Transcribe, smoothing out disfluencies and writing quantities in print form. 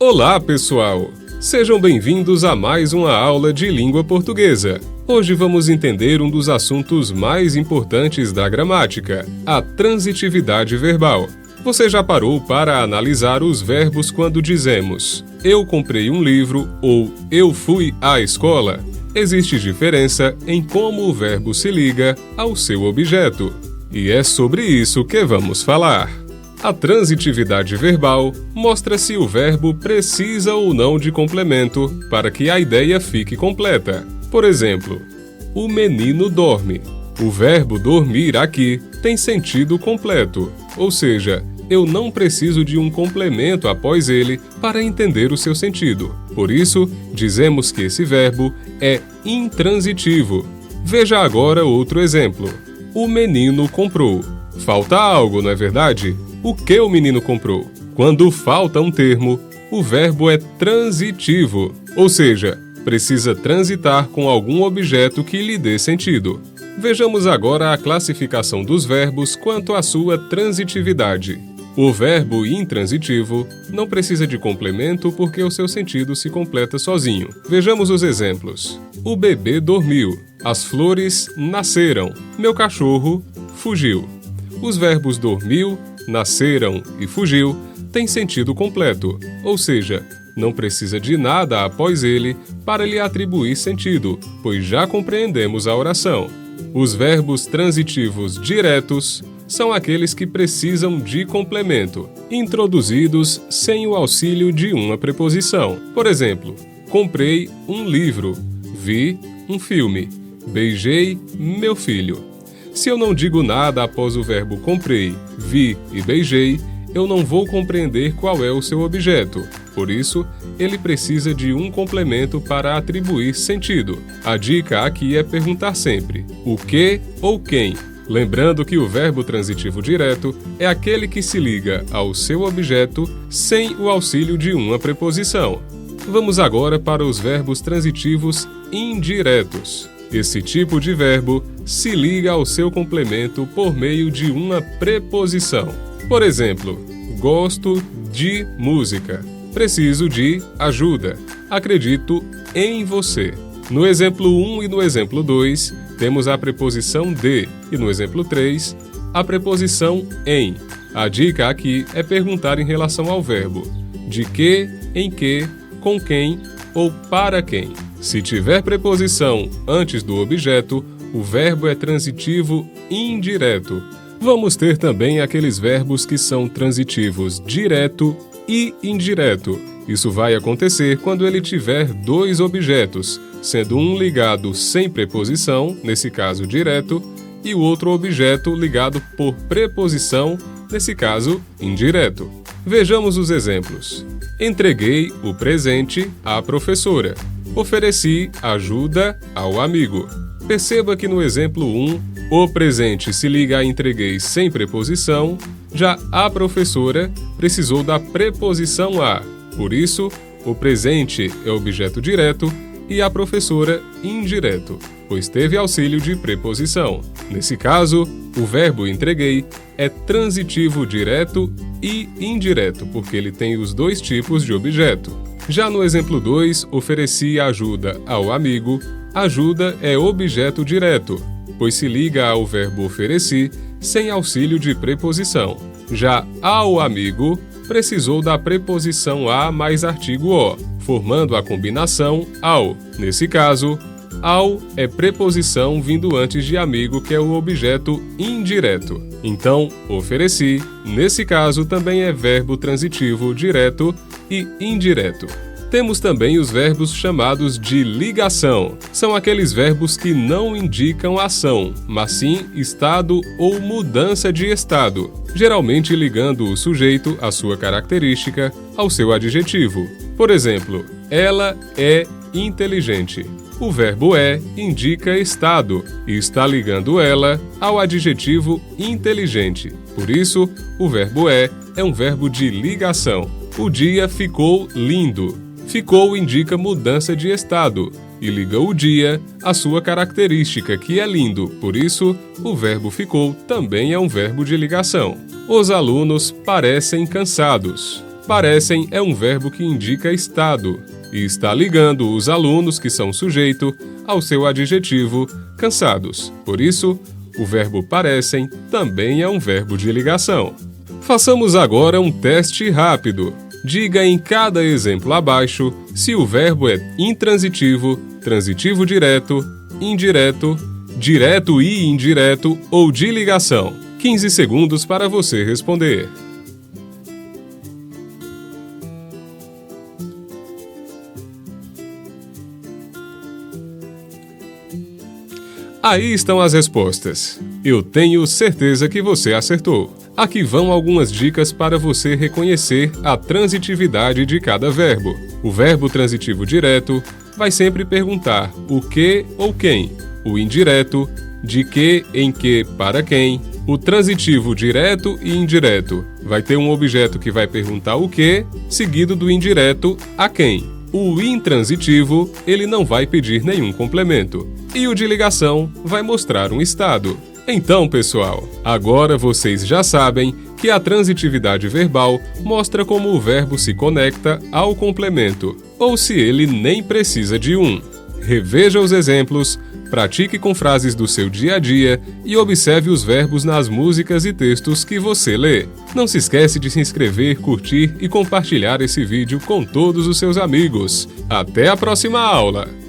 Olá, pessoal! Sejam bem-vindos a mais uma aula de língua portuguesa. Hoje vamos entender um dos assuntos mais importantes da gramática, a transitividade verbal. Você já parou para analisar os verbos quando dizemos eu comprei um livro ou eu fui à escola? Existe diferença em como o verbo se liga ao seu objeto. E é sobre isso que vamos falar. A transitividade verbal mostra se o verbo precisa ou não de complemento para que a ideia fique completa. Por exemplo, o menino dorme. O verbo dormir aqui tem sentido completo, ou seja, eu não preciso de um complemento após ele para entender o seu sentido. Por isso, dizemos que esse verbo é intransitivo. Veja agora outro exemplo. O menino comprou. Falta algo, não é verdade? O que o menino comprou? Quando falta um termo, o verbo é transitivo, ou seja, precisa transitar com algum objeto que lhe dê sentido. Vejamos agora a classificação dos verbos quanto à sua transitividade. O verbo intransitivo não precisa de complemento porque o seu sentido se completa sozinho. Vejamos os exemplos. O bebê dormiu. As flores nasceram. Meu cachorro fugiu. Os verbos dormiu, nasceram e fugiu têm sentido completo, ou seja, não precisa de nada após ele para lhe atribuir sentido, pois já compreendemos a oração. Os verbos transitivos diretos são aqueles que precisam de complemento, introduzidos sem o auxílio de uma preposição. Por exemplo, comprei um livro, vi um filme, beijei meu filho. Se eu não digo nada após o verbo comprei, vi e beijei, eu não vou compreender qual é o seu objeto. Por isso, ele precisa de um complemento para atribuir sentido. A dica aqui é perguntar sempre o que ou quem. Lembrando que o verbo transitivo direto é aquele que se liga ao seu objeto sem o auxílio de uma preposição. Vamos agora para os verbos transitivos indiretos. Esse tipo de verbo se liga ao seu complemento por meio de uma preposição. Por exemplo, gosto de música. Preciso de ajuda. Acredito em você. No exemplo 1 e no exemplo 2, temos a preposição de, e no exemplo 3, a preposição em. A dica aqui é perguntar em relação ao verbo: de que, em que, com quem ou para quem. Se tiver preposição antes do objeto, o verbo é transitivo indireto. Vamos ter também aqueles verbos que são transitivos direto e indireto. Isso vai acontecer quando ele tiver dois objetos, sendo um ligado sem preposição, nesse caso direto, e o outro objeto ligado por preposição, nesse caso indireto. Vejamos os exemplos. Entreguei o presente à professora. Ofereci ajuda ao amigo. Perceba que no exemplo 1, o presente se liga a entreguei sem preposição, já a professora precisou da preposição a. Por isso, o presente é objeto direto e a professora indireto, pois teve auxílio de preposição. Nesse caso, o verbo entreguei é transitivo direto e indireto, porque ele tem os dois tipos de objeto. Já no exemplo 2, ofereci ajuda ao amigo, ajuda é objeto direto, pois se liga ao verbo ofereci sem auxílio de preposição. Já ao amigo, precisou da preposição a mais artigo o, formando a combinação ao. Nesse caso, ao é preposição vindo antes de amigo, que é o objeto indireto. Então, ofereci, nesse caso, também é verbo transitivo direto e indireto. Temos também os verbos chamados de ligação. São aqueles verbos que não indicam ação, mas sim estado ou mudança de estado, geralmente ligando o sujeito, a sua característica, ao seu adjetivo. Por exemplo, ela é inteligente. O verbo é indica estado e está ligando ela ao adjetivo inteligente. Por isso, o verbo é um verbo de ligação. O dia ficou lindo. Ficou indica mudança de estado e liga o dia à sua característica, que é lindo. Por isso, o verbo ficou também é um verbo de ligação. Os alunos parecem cansados. Parecem é um verbo que indica estado e está ligando os alunos, que são sujeito, ao seu adjetivo cansados. Por isso, o verbo parecem também é um verbo de ligação. Façamos agora um teste rápido. Diga em cada exemplo abaixo se o verbo é intransitivo, transitivo direto, indireto, direto e indireto ou de ligação. 15 segundos para você responder. Aí estão as respostas. Eu tenho certeza que você acertou. Aqui vão algumas dicas para você reconhecer a transitividade de cada verbo. O verbo transitivo direto vai sempre perguntar o que ou quem. O indireto, de que, em que, para quem. O transitivo direto e indireto vai ter um objeto que vai perguntar o que, seguido do indireto a quem. O intransitivo, ele não vai pedir nenhum complemento. E o de ligação vai mostrar um estado. Então, pessoal, agora vocês já sabem que a transitividade verbal mostra como o verbo se conecta ao complemento, ou se ele nem precisa de um. Reveja os exemplos, pratique com frases do seu dia a dia e observe os verbos nas músicas e textos que você lê. Não se esquece de se inscrever, curtir e compartilhar esse vídeo com todos os seus amigos. Até a próxima aula!